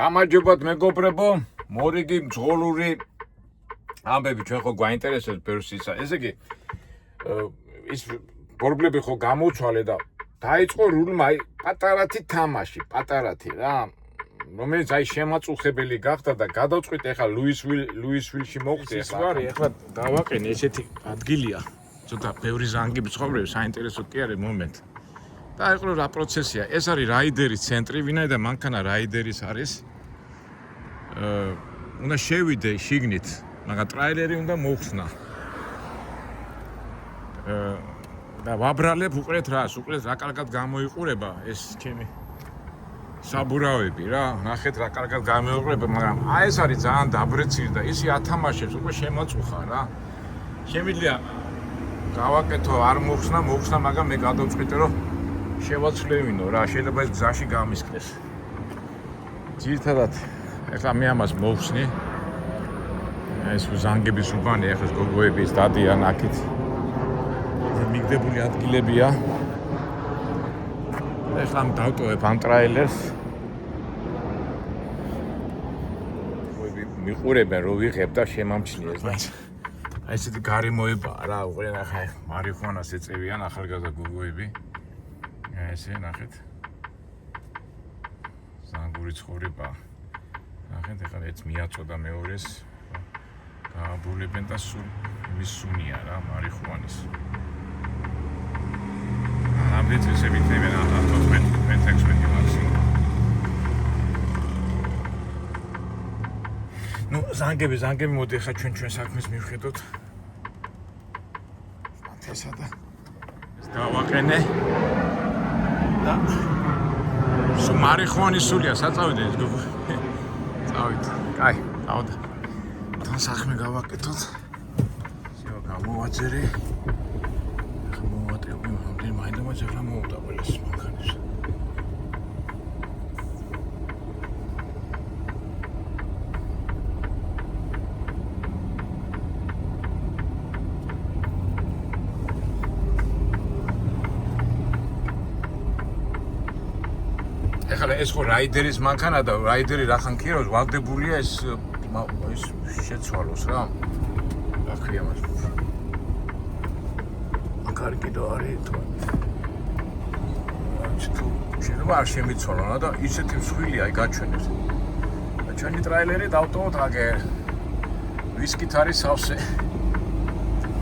გამარჯობათ მეგობრებო, მორიგი მძღოლური ამბები ჩვენ ხო გვაინტერესებს ბევრს ისა. ესე იგი ის პრობლემები ხო გამოცვალე და დაიწყო რულმა პატარათი თამაში, პატარათი რა, რომელიც აი შემაწუხებელი გახდა და გადავწყვიტე ახლა ლუისვილში მოვხდი ახლა. ახლა დავაყენე ესეთი ადგილია, ცოტა ბევრი ზანგი მცხოვრები, საინტერესო კი არის მომენტ. და აიყრო რა პროცესია. ეს არის რაიდერის ცენტრი, ვინაიდან მანქანა რაიდერის არის. უნდა შევიდე შიგნით, მაგრამ ტრაილერი უნდა მოხსნა. და ვაბრალებ უყურეთ რას, უყურეთ რა კარგად გამოიყურება ეს ჩემი საბურავები რა, ნახეთ რა კარგად გამოიყურება, მაგრამ აი ეს არის ძალიან დაბრეცილი და ისი ათამაშებს, უკვე შემაწუხა რა. შემიძლია გავაკეთო, არ მოხსნა, მაგრამ მე გადავწყვიტე რომ შევაცვლევინო რა, შეიძლება ეს გზაში გამისკდეს. ძირითადად ეხლა მე ამას მოვხსნი. ეს ზანგების უბანი, ეხლა გოგოების დადიან აქეთ. მიგდებული ადგილებია. ეხლა დავტოვებ ამ ტრაილერს. მიყურებენ რომ ვიღებ და შემამჩნიეს და აი ესეთი გარემოებაა რა, უყურე ნახე, მარიხუანას ეწევიან ახალგაზრდა გოგოები. ესე ნახეთ. ზანგური ცხოვრება. ნახეთ, ეხლა ეს მიაწოდა მეორეს. გააბულებენ და სულ მისუნია რა, მარიხუანის. ამდენს ესე ვიქნებიან 14-16 მაქსიმუმ. ნუ ზანგები მოდი ახლა ჩვენ საქმეს მივხედოთ. ესა და დავაყენე. და მარიხუანის სულია, საწავიდე ეს გოგო. წავით. კაი, წავდა. თან საქმე გავაკეთოთ. ისე გამოვაწერე. მაინდა მოვდა ყველას მანქანებს. ეხლა ეს ხო რაიდერის მანქანა და რაიდერი რახან ქიროს ვალდებულია ეს შეცვალოს რა. რა ქვია მას. კარგი და არის თუ შეიძლება არ შემიცვალო და ისეთი მსხვილია აი გაჩვენებს. და ჩვენი ტრაილერი დავტოვოთ აგერ. ვისკით არის სავსე.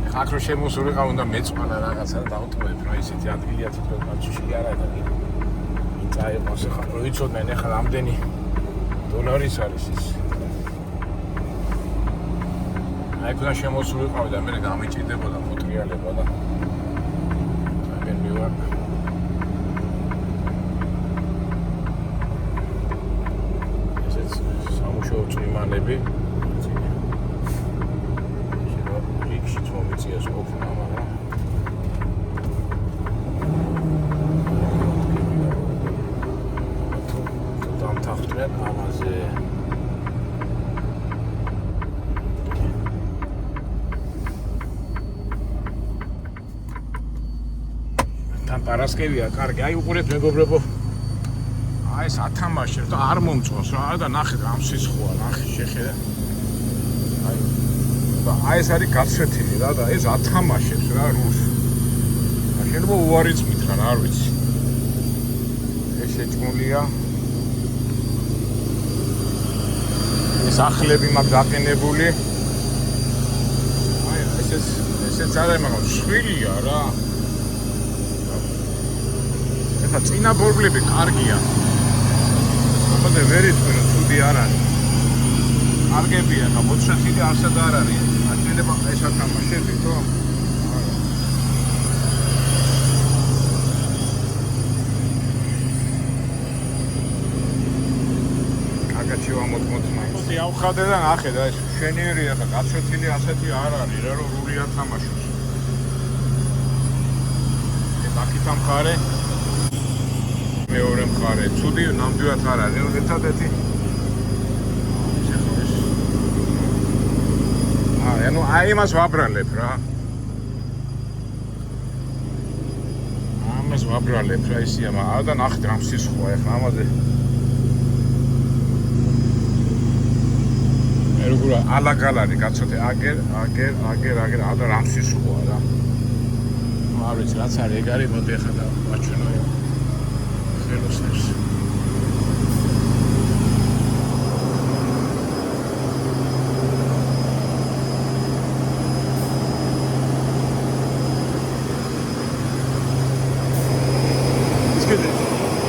ეხლა აქ რო შემოსულიყავ უნდა მეწვანა რაღაცა და დავტოვებ რა ისეთი ადგილია თვითონ კაცში არა და წაიყოს ახლა რო იცოდნენ ახლა რამდენი დოლარის არის ის. აი ქუნა შემოსულიყავი და მე გამიჭირდებოდა მოტრიალება და ესეც სამუშაო წვიმანები შეიძლება რიგშიც მომიწიეს ყოფნა, მაგრამ თუ დამთახდნენ ამაზე პარასკევია, კარგი, აი უყურეთ მეგობრებო. აი ეს ათამაშებს და არ მომწონს რა და ნახეთ ამ სიცხოა, ნახე შეხედე. აი ეს არის გაცვეთილი რა და ეს ათამაშებს რა რუს. შეიძლება უარი წმით რა, არ ვიცი. ეს შეჭმულია. ეს ახლები მაქვს დაყენებული. აი ესეც არის, მაგრამ შვილია რა. ეხლა წინა ბორბლები კარგია. ამაზე ვერ იტყვი რომ ცუდი არ არის. კარგებია, ხა მოწესილი არსად არ არის. შეიძლება ეს ათამაშები თო? არა. კაკაჩი ვამოწმოწმა. მოდი ავხადე და ნახე და ეს შენიერია ხა გაცვეთილი ასეთი არ არის რა რომ რული ათამაშოს. ეს აქეთ ამხარე მეორე მხარე, ცუდი ნამდვილად არ არის, ერთადერთი. ანუ აი იმას ვაბრალებ რა. ამას ვაბრალებ რა ისია, მაგრამ და ნახეთ რამ სისხოა ეხლა ამაზე. როგორ ალაგალარი კაცოთე აგერ ადა რამსის ხოა რა არ ვიცი რაც არის ეგ არის მოდი ახლა და ვაჩვენო ხელოსნებს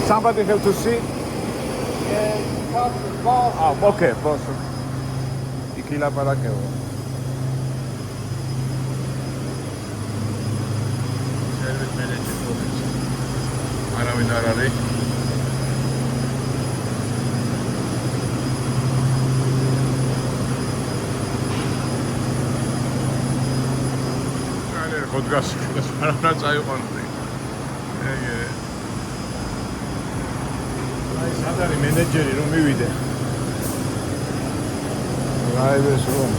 Somebody have to see? Okay, boss. Ikila para que Service manager. Ara vinarari. Ale khodgas ara წაიყვანდი. სადარი მენეჯერი რომ მივიდე. რაიდეს რომ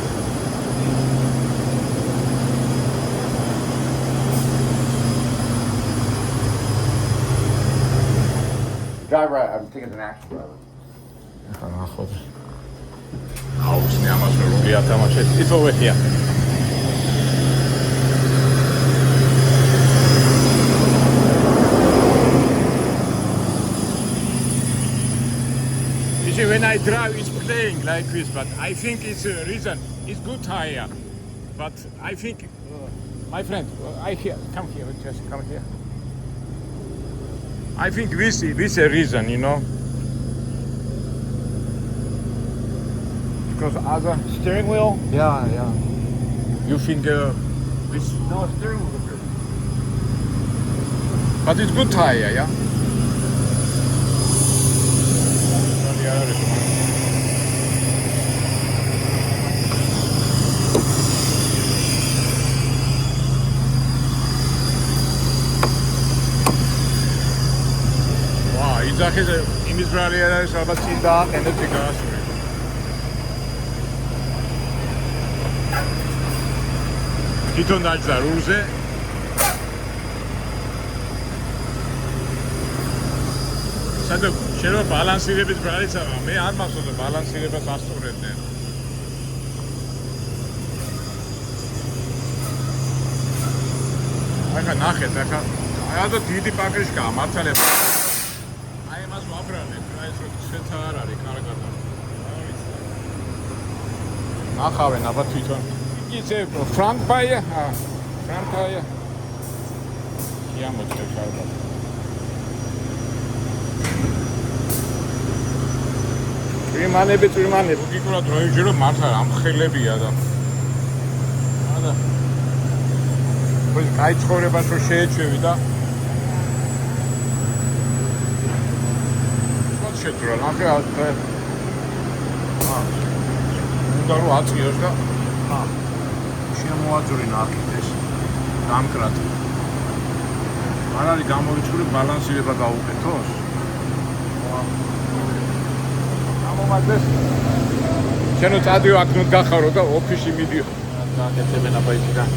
Driver, I'm thinking an action driver. ახლა აუცნე ამას რომ გიათამაშეთ. It's over here. When I drive, it's playing like this, but I think it's a reason. It's good tire, but I think, my friend, come here, just come here. I think this is a reason, you know, because other steering wheel. Yeah. You think this? No, steering wheel is good. But it's good tire, yeah. Exactly, image barrier is about in the energy gas. Kiton dajda ruze. Sada shero balansirebis barisa me ar maxsovda balansirებას ასწორებდნენ. ახლა ნახეთ, ახლა ადა დიდი პაკეში გამართალება. ნახავენ აბა თვითონ იცი ფრანკ ბაია იამოწევს ალბათ წვიმანები უკიკურად როიჯერო მართა ამხელებია და ადა ეს კაი ცხოვრებას რო შეეჩვევი და შეტრა ნახე უნდა რომ აწიოს და შემოაძვინა აქეთ დამკრად არ არის გამოვიწყული ბალანსირება გაუკეთოს გამომაძეს შენო წადიო აქ ნუ გახარო და ოფისში მიდიო გააკეთებენ აბა იქიდან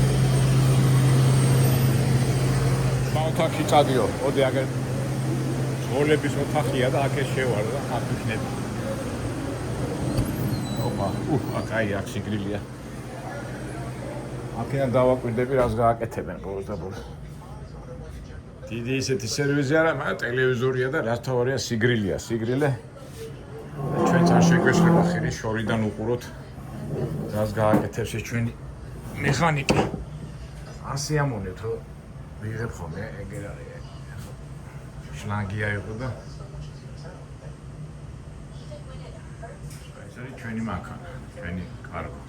ბავთახი წადიო მოდი აგერ ოლების ოთახია და აქ შევარ და აქ ვიქნები. ოპა, აქ სიგრილია. აქედან დავაკვირდები რას გააკეთებენ ბოლოს და ბოლოს. დიდი ისეთი სერვიზი არა, მაგრამ ტელევიზორია და რაც თავარია სიგრილია, სიგრილე. ჩვენც არ შეგვეშლება ხელი შორიდან უყუროთ რას გააკეთებს ეს ჩვენი მექანიკი. ასე ამონეთ რომ ვიღებ ხოლმე ეგერ არის. შლანგია იყო და ეს არის ჩვენი მანქანა, ჩვენი კარგო.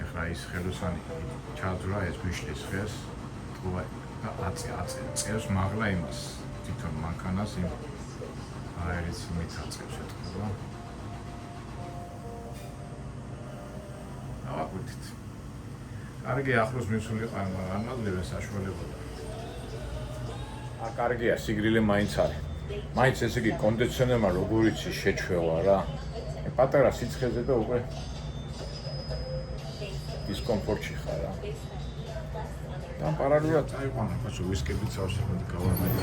ეხლა ის ხელოსანი ჩაძვრა ეს ვიშლის ხელს, თქო და აწევს მაღლა იმას, თვითონ მანქანას იმ აერიც მიწაწევს ეთქო. ავაკვირდით. კარგი ახლოს მისული ყანმაღლება საშუალებაა. კარგია, სიგრილე მაინც არის. მაინც ესე იგი კონდიციონერმა როგორ იცი შეჩვევა რა. პატარა სიცხეზე და უკვე დისკომფორტში ხარ რა. და პარალელურად წაიყვანა, ხო, ვისკები წავშევ და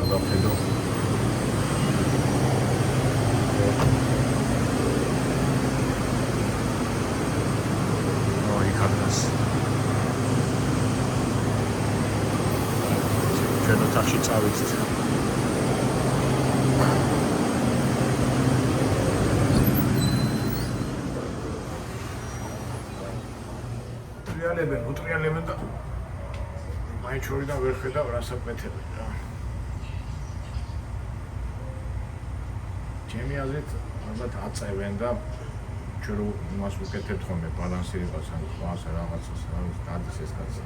გავახედო. ოთახში წავიდეთ. უტრიალებენ და მაინც შორიდან ვერ ხედავ რასაც მეთებენ რა. ჩემი აზრით ალბათ აწევენ და ჩვენ რო მას ვუკეთებთ ხოლმე ბალანსირებას ან სხვას რაღაცას დადის ეს კაცი.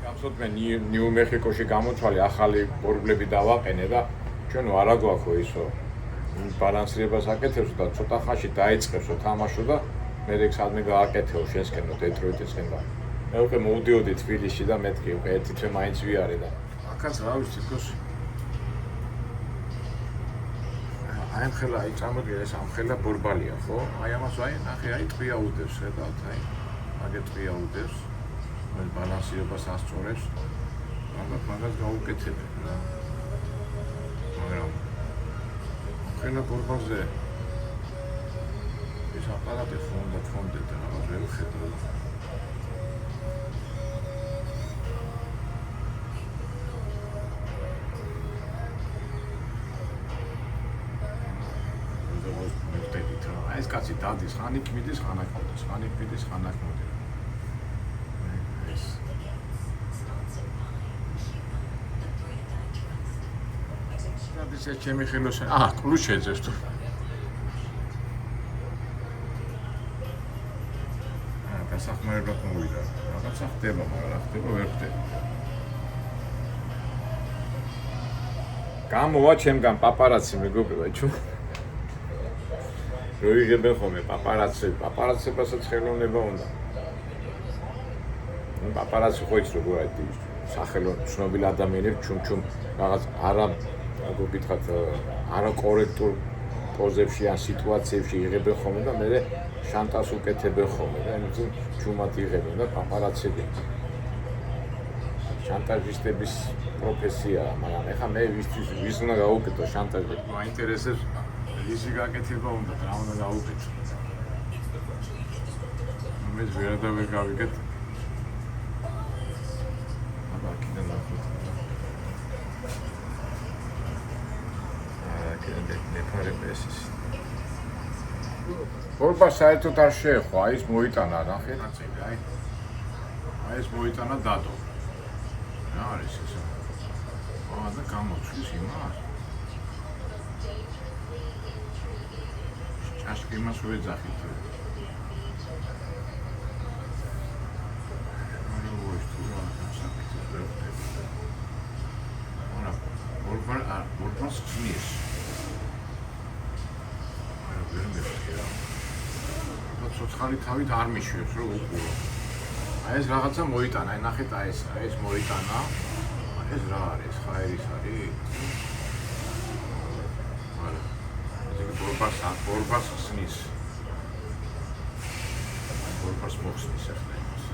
გახსოვთ მე ნიუ-მექსიკოში გამოცვალე ახალი ბორბლები დავაყენე და ჩვენო არა გვაქვს ისო ბალანსირებას აკეთებს და ცოტა ხანში დაიწყებსო თამაშო და მე ეგ სადმე გააკეთეო შესკენო დეტროიტისკენ და მე უკვე მოვდიოდი თბილისში და მეთქი უკვე ერთი თვე მაინც ვიარე და აქაც რა ვიცი თქოს აი ამ ხელა აი წამოდგე ეს ამ ხელა ბორბალია ხო აი ამას აი ნახე აი ტყია უდევს ხედავთ აი მაგე ტყია უდევს მე ბალანსირებას ასწორებს მაგას გაუკეთებენ რა მაგრამ ხელა ბორბალზე ეს აპარატი ხონდა და რაღაც ვერ ხედავ ეს კაცი დადის, ხანი კვიდის, ხანაკმოდის, ხანი კვიდის, ხანაკმოდის. ეს დადის ეს ჩემი ხელოსანი. კლუჩ შეძებს თუ. დასახმარებლად მოვიდა. რაღაცა ხდება, მაგრამ რა ხდება, ვერ ხდება. გამოვა ჩემგან პაპარაცი მეგობრებო, ჩუ. როიგებენ ხოლმე პაპარაცებასაც ხელოვნება უნდა. პაპარაცი ხო იცი როგორ არის სახელო ცნობილი ადამიანები ჩუმ რაღაც არა გოგითხათ არა კორექტულ პოზებში ან სიტუაციებში იღებენ ხოლმე და მე შანტას უკეთებენ ხოლმე და ამიტომ ჩუმად იღებენ და პაპარაცები. შანტაჟისტების პროფესიაა, მაგრამ ეხლა მე ვის უნდა გავუკეთო შანტაჟი? მაინტერესებს ისი გაკეთება უნდა რა უნდა გავუკეთო. მე ვერ გავიგეთ. აბა კიდე ნახოთ. კიდე ნეფარებესის. ბორბა საერთოდ არ შეეხო, აი ეს მოიტანა ნახე. აი ეს მოიტანა დადო. რა არის ეს? და გამოცვის იმას. აშკი იმას ვეძახით. ბორბალს ხმის. ცოცხალი თავით არ მიშვებს რომ უყურო. აი ეს რაღაცა მოიტანა, აი ნახეთ აი ეს მოიტანა. ეს რა არის? ხაერის არის? ბორბალს ხსნის. ბორბალს მოხსნის ახლა იმას.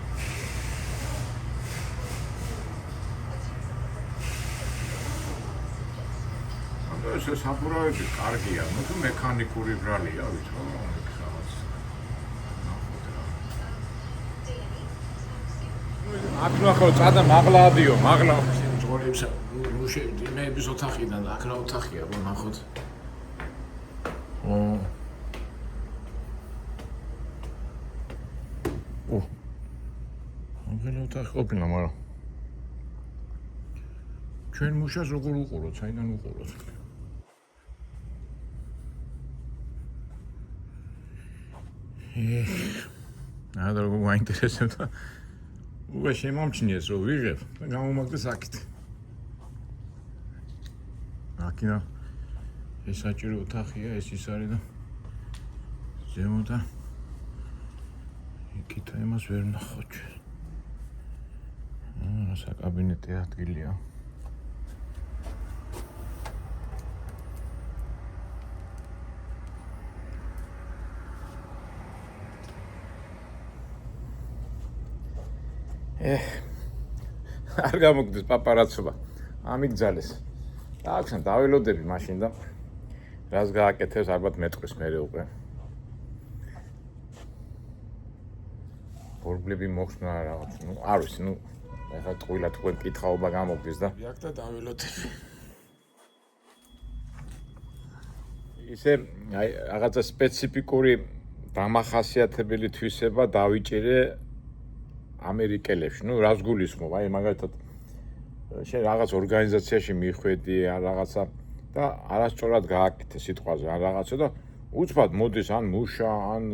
ეს საფურავები კარგია, მაგრამ მექანიკური ბრალია, ვიცი რა. აქ ნახო წადა მაღლაადიო, მაღლა ძღოლებს მე ის ოთახიდან აქ რა ოთახია, რომ ნახოთ. ამგენ ოთახი ყოფილა, მაგრამ ჩვენ მუშას როგორ უყუროთ, საიდან უყუროთ? და როგორ მაინტერესებდა უკვე შემომჩნიეს რომ ვიღებ და გამომაგდეს აქეთ. აქინა ეს საჭირო ოთახია, ეს ის არის და ზემოთა იქით იმას ვერ ნახავ ჩვენ. საკაბინეტი ადგილია. არ გამოგდეს პაპარაცობა. ამიგძალეს. და აქ დაველოდები მაშინ და რას გააკეთებს ალბათ მეტყვის მერე უკვე. ბორბლები მოხსნა რაღაც. არ ვიცი, ეხლა ტყუილა თქვენ კითხაობა გამოგდის და აქ და დაველოდები. ისე აი რაღაცა სპეციფიკური დამახასიათებელი თვისება დავიჭირე ამერიკელებში. ნუ რას გულისხმობ? აი მაგალითად შენ რაღაც ორგანიზაციაში მიხვედი ან რაღაცა და არასწორად გააკეთე სიტყვაზე ან რაღაცა და უცბად მოდის ან მუშა ან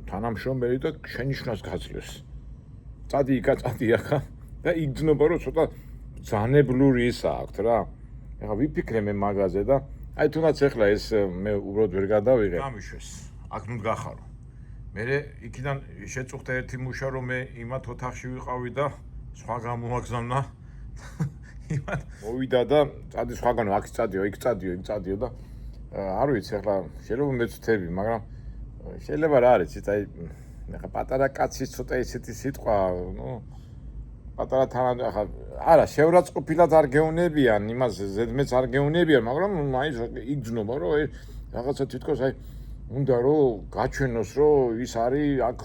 თანამშრომელი და შენიშვნას გაძლევს. წადი იქა, წადი ახლა და იგრძნობა რომ ცოტა ძანებლური ისა აქვთ რა. ეხლა ვიფიქრე მე მაგაზე და აი თუნდაც ეხლა ეს მე უბრალოდ ვერ გადავიღე. გამიშვეს. აქ ნუ გახარო. მე იქიდან შეწუხდა ერთი მუშა რომ მე იმათ ოთახში ვიყავი და სხვა გამომაგზავნა. იმათ მოვიდა და წადი სხვაგან აქ წადიო, იქ წადიო, იქ წადიო და არ ვიცი ეხლა შეიძლება მეცდები, მაგრამ შეიძლება რა არის, აი ეხლა პატარა კაცის ცოტა ისეთი სიტყვა, ნუ პატარა თანად ახლა არა, შევრაცხყოფილად არ გეუნებიან, იმას ზედმეც არ გეუნებიან, მაგრამ აი იგრძნობა რომ რაღაცა თვითონ აი უნდა რომ გაჩვენოს რომ ის არის აქ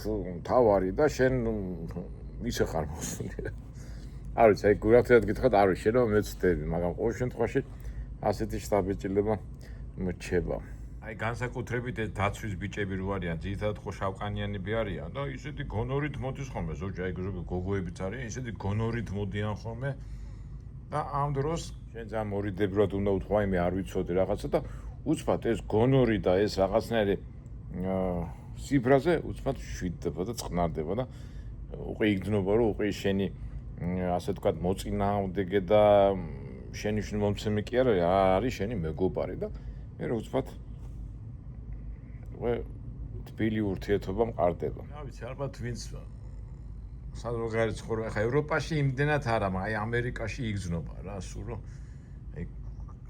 თავარი და შენ ისე ხარ მოსული. არ ვიცი, აი გურაფთად გითხრათ, არ ვიცი, შეიძლება მეცდები, მაგრამ ყოველ შემთხვევაში ასეთი შთაბეჭდილება მრჩება. აი განსაკუთრებით ეს დაცვის ბიჭები რო არიან, ძირითადად ხო შავკანიანები არიან და ისეთი გონორით მოდის ხოლმე, ზოგი აი გოგოებიც არიან, ისეთი გონორით მოდიან ხოლმე და ამ დროს შენ ძალიან მორიდებლად უნდა უთქვა, მე არ ვიცოდი რაღაცა და უცბად ეს გონორი და ეს რაღაცნაირი ციფრაზე უცბად შვიდდება და წყნარდება და უკვე იგრძნობა რომ უკვე შენი ასე ვთქვათ მოწინააღმდეგე და შენი მომცემი კი არა არის შენი მეგობარი და მე რა უცბად უკვე თბილი ურთიერთობა მყარდება. რა ვიცი, ალბათ ვინც სადღაც ცხოვრობს, ახლა ევროპაში იმდენად არა, მაგრამ აი ამერიკაში იგრძნობა რა, სულ რომ აი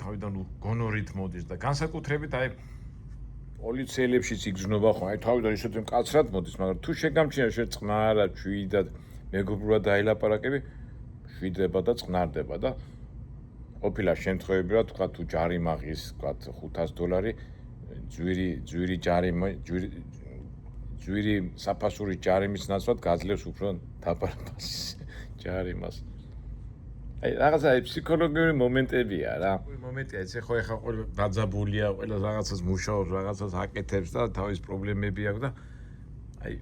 თავიდან გონორით მოდის და განსაკუთრებით აი პოლიციელებშიც იგრძნობა ხო, აი თავიდან ისეთი მკაცრად მოდის, მაგრამ თუ შეგამჩნია შენ წყნარად, შვიდად, მეგობრულად დაილაპარაკები, შვიდება და წყნარდება და ყოფილა შემთხვევები რა თქვა თუ ჯარიმაღის, თქვა $500 ძვირი საფასურის ჯარიმის ნაცვლად გაძლევს უფრო დაბალ ჯარიმას. აი რაღაცა ფსიქოლოგიური მომენტებია რა. მომენტია, ეს ხო ეხა ყველა დაძაბულია, ყველა რაღაცას მუშაობს, რაღაცას აკეთებს და თავის პრობლემები აქვს და აი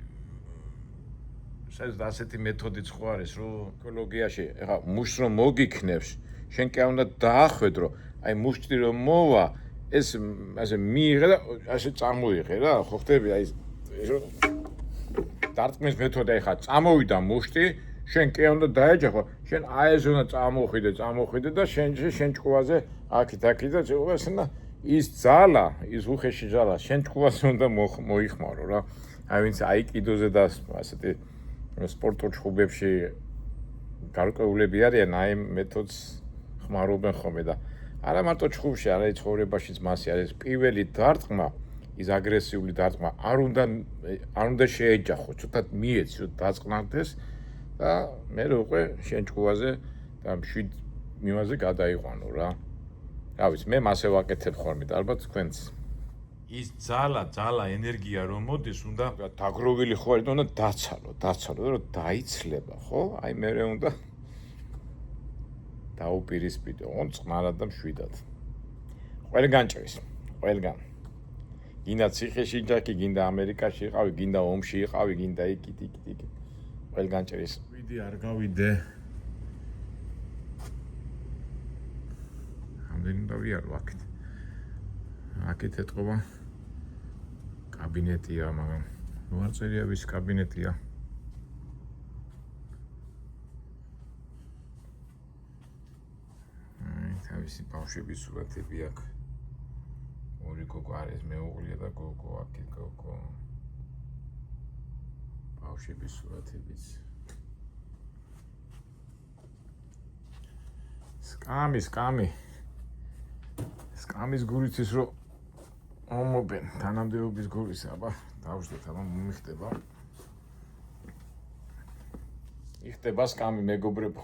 შეიძლება ასეთი მეთოდიც ხო არის, რომ ფსიქოლოგიაში ეხა მუშს რომ მოგიქნევს, შენ კი არ უნდა დაახვედრო, აი მუშტი რომ მოვა, ეს ასე მიიღე და ასე წამოიღე რა, ხო ხტები აი დარტყმის მეთოდი ეხა წამოვიდა მუშტი, შენ კი არ უნდა დაეჯახო, შენ აი ეს უნდა წამოხვიდე და შენ ჭკუაზე აქეთ და შეუღესნა ის ძალა, ის უხეში ძალა, შენ ჭკუაზე უნდა მოიხმარო რა. აი ვინც აიკიდოზე და ასეთი სპორტულ ჩხუბებში გარკვეულები არიან, აი მეთოდს ხმარობენ ხოლმე და არა მარტო ჩხუბში, არა ცხოვრებაშიც მასე არის პირველი დარტყმა, ის აგრესიული დარტყმა არ უნდა შეეჯახო, ცოტა მიეცი, რომ დაწყნარდეს და მე უკვე შენ ჭკუაზე და მშვიდ მიმაზე გადაიყვანო რა. რა ვიცი, მე მასე ვაკეთებ ხოლმე და ალბათ თქვენც. ის ძალა, ენერგია რომ მოდის, უნდა დაგროვილი ხო არის და უნდა დაცალო, რომ დაიცლება, ხო? აი მე უნდა დაუპირისპირდე, წყნარად და მშვიდად. ყველგან ჭრის, ყველგან. გინდა ციხეში იჯახი, გინდა ამერიკაში იყავი, გინდა ომში იყავი, გინდა იქით. ყველგან ჭრის. ვიდი არ გავიდე. ამდენი და ვიარო აქეთ. აქეთ ეთყობა კაბინეტია, მაგრამ მოარწერია ვის კაბინეტია. თავისი ბავშვების სურათები აქ. ორი გოგო არის, მეუღლე და გოგო, აქეთ გოგო. ბავშვების სურათებიც. სკამის გულიც ის რომ მომობენ, თანამდებობის გულის, აბა, დავждეთ, აბა მომიხდება. იხდება სკამი მეგობრებო.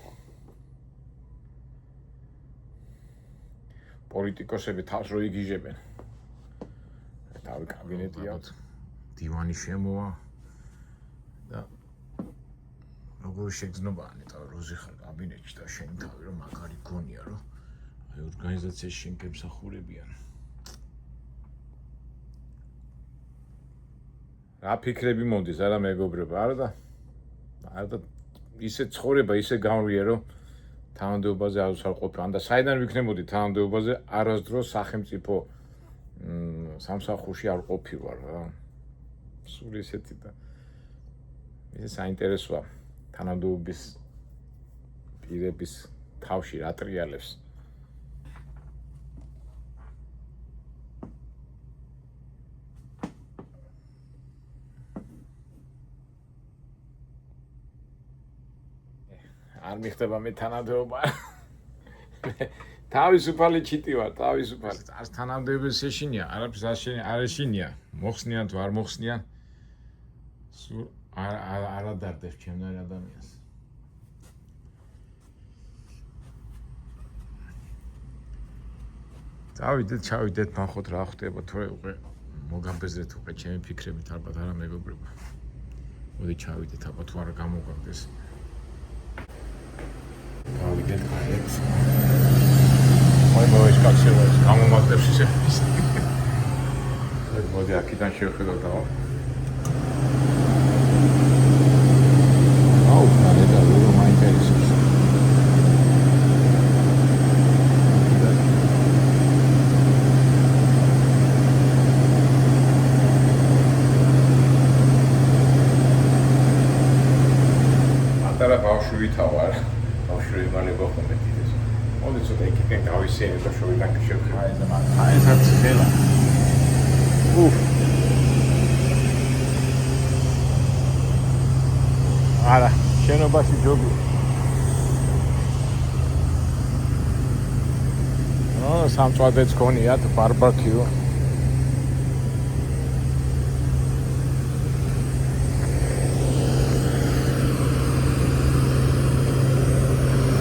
პოლიტიკოსები თავს რო იგიჟებენ. თავი კაბინეტია, დივანი შემოვა და როგორ შეგზნობა ანეტა როზი ხარ კაბინეტში და შენი თავი რომ მაგარი გონია რომ აი ორგანიზაციაში შენ გემსახურებიან რა ფიქრები მომდის არა მეგობრებო არა ისე ცხოვრება ისე გამრია რომ თანამდებობაზე არ უსარყოფი ან და საიდან ვიქნებოდი თანამდებობაზე არასდროს სახელმწიფო სამსახურში არ ყოფილვარ რა სულ ისეთი და ისე საინტერესოა თანამდებობის პირების თავში რა ტრიალებს არ მიხდება მე თანამდებობა თავისუფალი ჩიტი ვარ თავისუფალი არც თანამდებობის შეშინია არაფერს არ ეშინია მოხსნიან თუ არ მოხსნიან სულ არ ადარდებს ჩემთან ადამიანს ჩავიდეთ ნახოთ რა ხდება თორე უკვე მოგაბეზრეთ უკვე ჩემი ფიქრებით ალბათ არა მეგობრებო მოდი ჩავიდეთ ალბათ თუ არა გამოგვაგდეს გავიდეთ გაერთ მოიბოეს კაცებს გამომაგდებს ისე მოდი აქედან შევხედოთ და აუ ნადა რო მაინტერესებს ატარა ბავშვი ვარ ბავშვი მალება ხომ მეტიდეს მოდი ცოტა იქიდან გავისიენე და შოვიდან შევხედე აი ეს არც ხელა არა შენობაში ჯობი სამწვადეს გონიათ ბარბეკიუ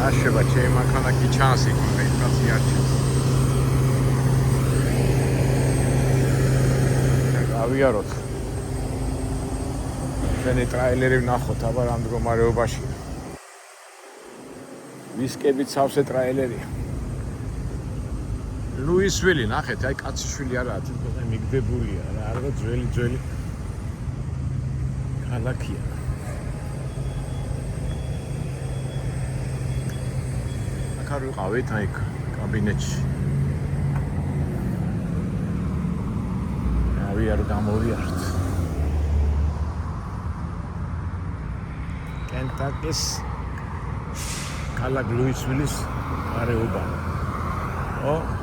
აშება ჩემი მანქანა კი ჩანს იქ მეტად იარჩეს ავიაროთ ჩვენი ტრაილერი ვნახოთ აბა რამ მდგომარეობაში ვისკებით სავსე ტრაილერია ლუისვილი ნახეთ აი კაციშვილი არაა თვითონ მიგდებულია რა არა ძველი ქალაქია აქ არ ვიყავით აი კაბინეტში ავიარ გამოვიართ კენტაკის ქალაქ ლუისვილის გარეუბა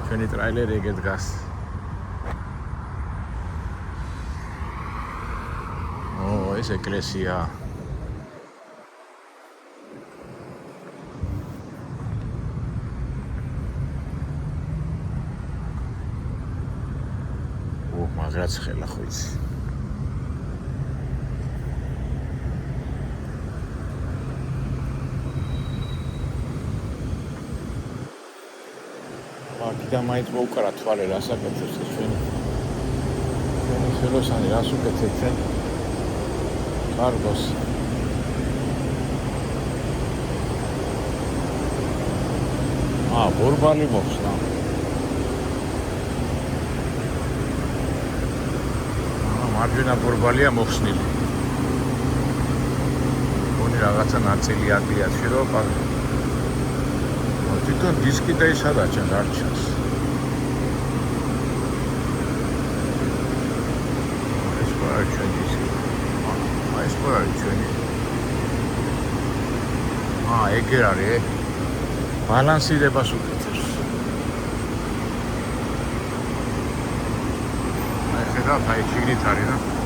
ჩვენი ტრაილერი ეგ დგას ეს ეკლესია მაგრაც ხელა ხო იცი და მაინც მოუკარა თვალე რას აკეთებს ეს ჩვენი ხელოსანი რას უკეთებს ჩვენ კარგოს ბორბალი მოხსნა მარჯვენა ბორბალია მოხსნილი გონი რაღაცა ნაწილი ადიათში რომ თვითონ დისკი და ის არა ჩანს არ ჩანს ეს პარაჩი ეგერ არის ბალანსირებას უკეთებს აი ხედავთ აი ჩიგნით არის რა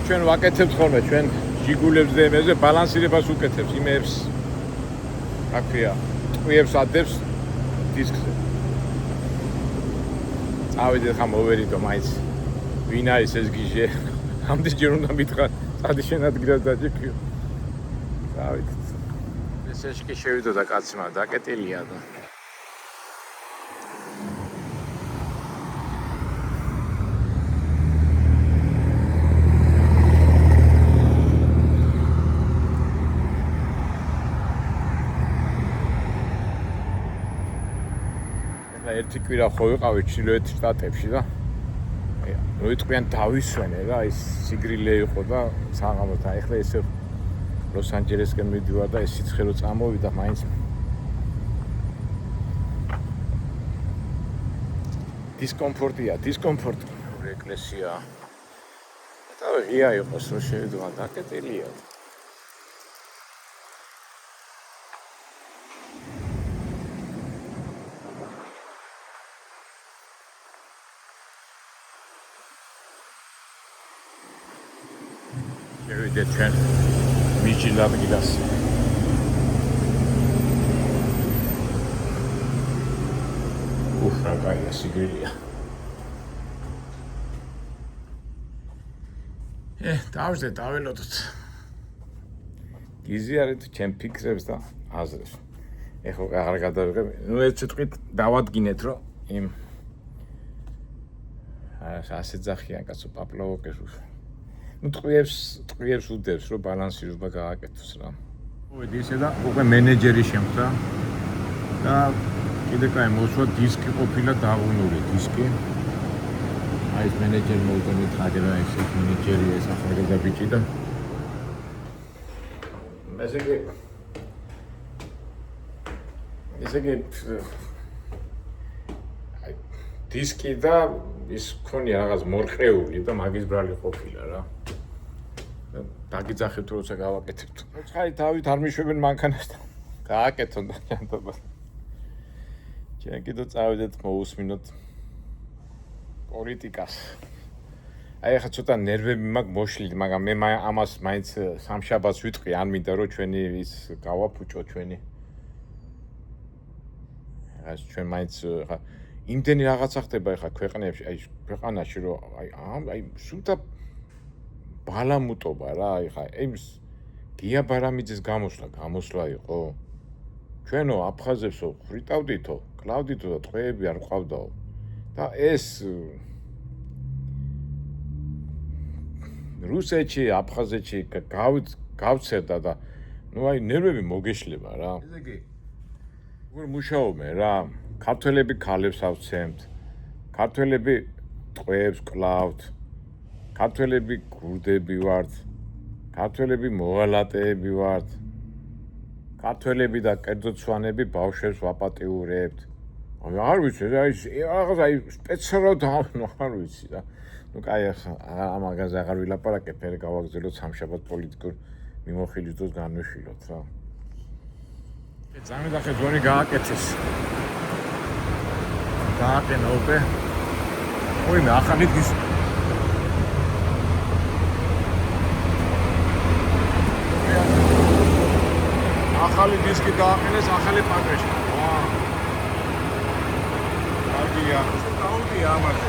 ჩვენ ვაკეთებთ ხოლმე ჩვენ ჟიგულებს და იმებზე ბალანსირებას უკეთებს იმებს რა ქვია ტყვიებს ადებს დისკზე წავიდეთ ხა მოვერიდო მაინც ვინ არის ეს გიჟე ამდენ ჯერ უნდა მითხრა სადი შენ ადგილას დაჭიქიო წავიდეთ ეს ეშკი შევიდო და კაცი მაგრამ დაკეტილია და ერთი კვირა ხო ვიყავი ჩრდილოეთ შტატებში და მოიტყვიან დავისვენე რა ის სიგრილე იყო და საღამოს და ეხლა ესე ლოს-ანჯელესკენ მივდივარ და ეს სიცხე რო წამოვიდა მაინც დისკომფორტია ეკლესია და ღია იყოს რომ შევიდვა დაკეტილია შევიდეთ ჩვენ მიჯილ ადგილას რა კაია სიგრილია დავждეთ დაველოდოთ გიზიარეთ ჩემ ფიქრებს და აზრებს ეხლა აღარ გადავიღებ ნუ ერთ სიტყვით დავადგინეთ რომ იმ ასე ძახიან კაცო პაპლოვოკეს ну ტყიებს უდევს რომ ბალანსირება გააკეთოს რა. მოვედი ისე და უკვე მენეჯერი შემხდა და კიდე კაი მოსვა დისკი ყოფილა დაღუნული დისკი. აი ეს მენეჯერი მოვიდა მითხარი რა ეს მენეჯერი ეს ახალგაზრდა ბიჭი და ესე იგი დისკი და ის ქონია რაღაც მორყეული და მაგის ბრალი ყოფილა რა. დაგიძახეთ როცა გავაკეთებთ. ხაი თავით არ მიშვებენ მანქანას და გააკეთონ და ჯანტობა. ჩვენ კიდე წავიდეთ მოусმინოთ პოლიტიკას. აი ახლა ცოტა ნერვები მაქვს მოშლილი, მაგრამ მე ამას მაინც სამშაბათს ვიტყვი, არ მინდა რომ ჩვენი ის გავაფუჭო ჩვენი. ეს ჩვენ მაინც ხა იმდენი რაღაცა ხდება ახლა ქვეყნებში, აი ქვეყანაში რომ აი სულთა ბალამუტობა რა, აი ხა ეს გია ბარამიძის გამოსვლა იყო. ჩვენო აფხაზებსო ხრიტავდითო, კლავდითო და ტყვეები არ ყავდაო. და ეს რუსეთში, აფხაზეთში გავცერდა და ნუ აი ნერვები მოგეშლება რა. ესე იგი როგორ მუშაობენ რა. ქართველები ქალებს ავცემთ, ქართველები ტყვეებს კლავთ, ქართველები გურდები ვართ, ქართველები მოღალატეები ვართ, ქართველები და კერძოდ სვანები ბავშვებს ვაპატიურებთ. არ ვიცი რა ის რაღაც აი სპეციალურად არ ვიცი რა. ნუ კაი ამაგაზე აღარ ვილაპარაკებ, მე გავაგზავნოთ სამშაბათ პოლიტიკურ მიმოხილვას განვიშილოთ რა. ძამე და ხეძვანი გააკეთეს. გააკენა უკვე. ой, მე ახალი დისკი. ახალი დისკი გააკენეს ახალი პაკეში. კარგია. დაუდია ამაზე.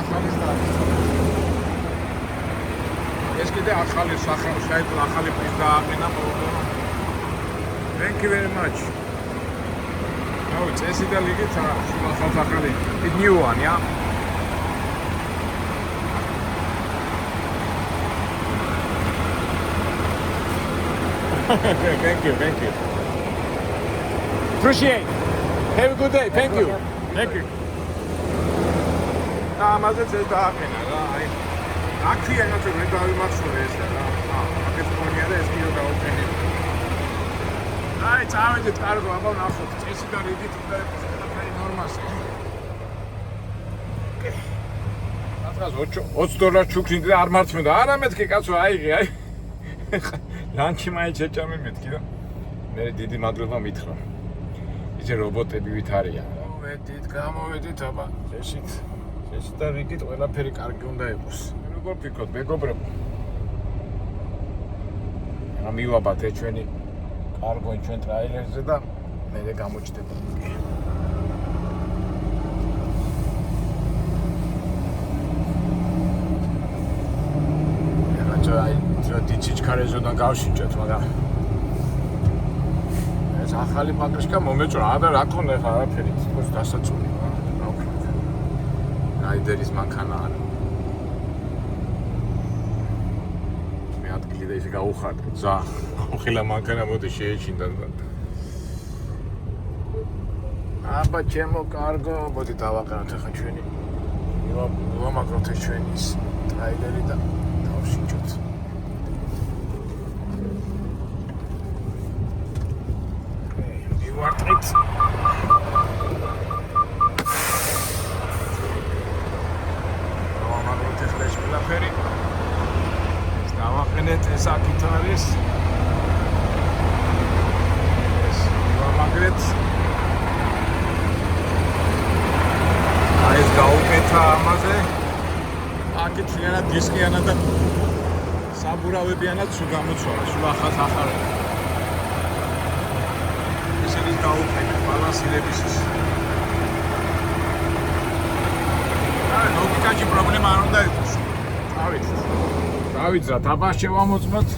ახალი სტატი. ეს კიდე ახალი სახელი, შეიძლება ახალი პრის გააკენა პროგრამა. Thank you very much. Oh, it's a the new one, yeah? Thank you. Appreciate. Have a good day. Thank you. Mazet says the actually, I'm not sure much for this. აი წავედით კარგო აბა ნახოთ წესი და რიგით და ყველაფერი ნორმასია. აკეთე. $20 ჩუქნით და არ მარცხმენდა. არა მეთქი კაცო აიღე აი. ლანჩი მაინც შეჭამე მეთქი და მე დიდი მადლობა მითხრა. ისე რობოტები ვით არიან. გამოვედით აბა. წესი და რიგით ყველაფერი კარგი უნდა იყოს. როგორ ფიქრობ მეგობრებო? ამივაბათ ჩვენი კარგო ჩვენ ტრაილერზე და მე გამოჩდება. აი დიჩიჩქარეზოდან გავშიჭოთ, მაგრამ ეს ახალი პატრიშკა მომეწონა და რა ქონდა ხა არაფერი, თქოს დასაწული რა ვქნა. რაიდერის მანქანა არა. მე ადგილი და ისე გაუხარდა. ზა, უხილა მანქანა მოდი შეეჩინდა. აბა ჩემო კარგო, მოდი დავაყენოთ ახლა ჩვენი. ვამაგროთ ეს ჩვენი რაიდერი და დავშიჭოთ. ვარტყით. ვამაგროთ ახლა ეს ყველაფერი. ეს დავაყენეთ ეს აქეთ არის. ეს ვამაგრეთ. ეს გაუკეთა ამაზე აქეთ შეიძლება დისკიანად და საბურავებიანად სულ გამოცვალა, სულ ახალ ისინი გაუკეთა ბალანსირების ის აი ლოგიკაში პრობლემა არ უნდა იყოს დავიძრათ აბა შევამოწმოთ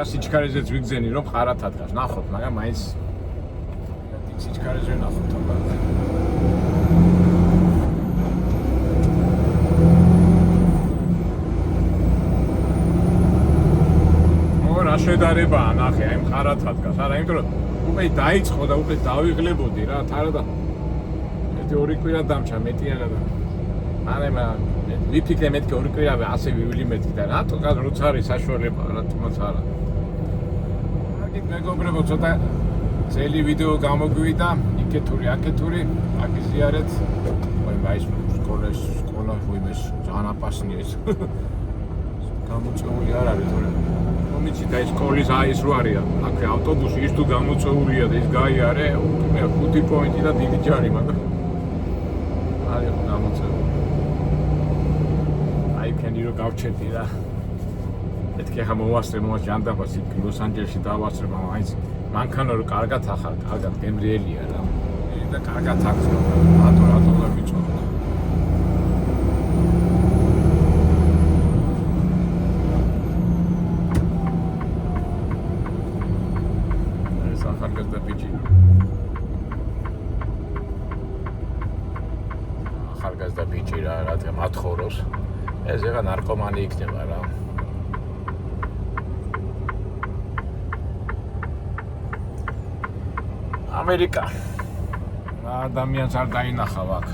სიჩქარეზეც ვიგზენი რომ ხარად ადგას. ნახოთ, მაგრამ მაინც სიჩქარეზე ნახოთ აბა. რა შედარებაა, ნახე, აი ხარად ადგას. არა, იმიტომ რომ უკვე დაიწყო და უკვე დავიღლებოდი რა, თარა და ერთი ორი კვირა დამჭა მეტი არა და არა ვიფიქრე მეთქი ორი კვირავე ასე ვივლი მეთქი და რატო როც არის საშუალება რა თუმცა არა მეგობრებო ცოტა ძელი ვიდეო გამოგვივიდა იქეთური აქეთური აგიზიარეთ ой მაის სკოლა ვიმეს ძალიან აპასნია ეს გამოწეული არ არის თორე მომიცი და ეს სკოლის აის რო არის აქ ავტობუსი ის თუ გამოწეულია და ის გაიარე მე 5 პოინტი და დიდი ჯარი მაგრამ არის გამოწეული აი ქენი რო გავჩერდი რა ეთქე ხა მოვასწრე ჟანდაბას იქ ლოს-ანჯელესში დავასწრე მაინც მანქანა რო კარგად ახალ კარგად გემრიელია რა და კარგად აქვს რატო და მიწონა ეს ახალგაზრდა ბიჭი ახალგაზრდა ბიჭი რა რადგან მათხოვრობს ეს ეხა ნარკომანი იქნება რა ამერიკა ადამიანს არ დაინახავ აქ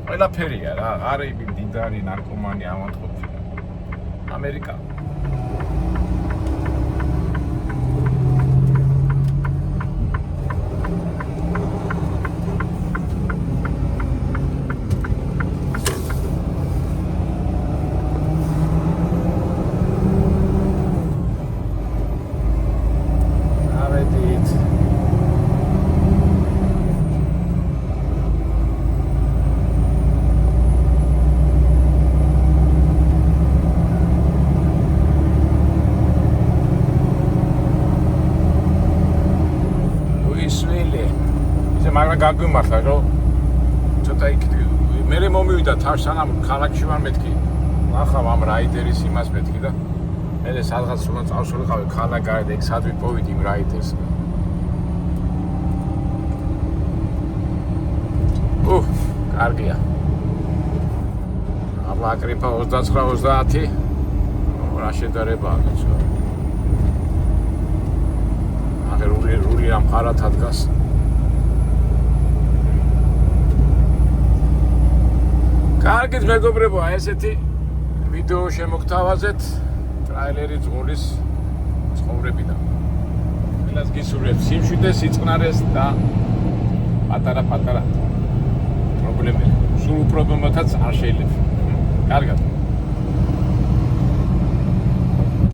ყველაფერია რა ღარიბი მდიდარი ნარკომანი ავადმყოფია ამერიკა მაგრამ გაგვიმართლა რომ ცოტა იქ მე მომივიდა თავს სანამ ქალაქში ვარ მეთქი ნახავ ამ რაიდერის იმას მეთქი და მე სადღაც უნდა წავსულიყავი ქალაქგარეთ ეგ სად ვიპოვიდი იმ რაიდერს კარგია აბა აკრიფა 29-30 რა შედარებაა კაცო აღე რული ამ ხარად ადგას კარგით მეგობრებო, ესეთი ვიდეო შემოგთავაზეთ ტრაილერი ძღოლის ცხოვრებიდან. ყველას გისურვებთ სიმშვიდეს, სიწყნარეს და პატარა პრობლემები. სულ უპრობლემათაც არ შეიძლება.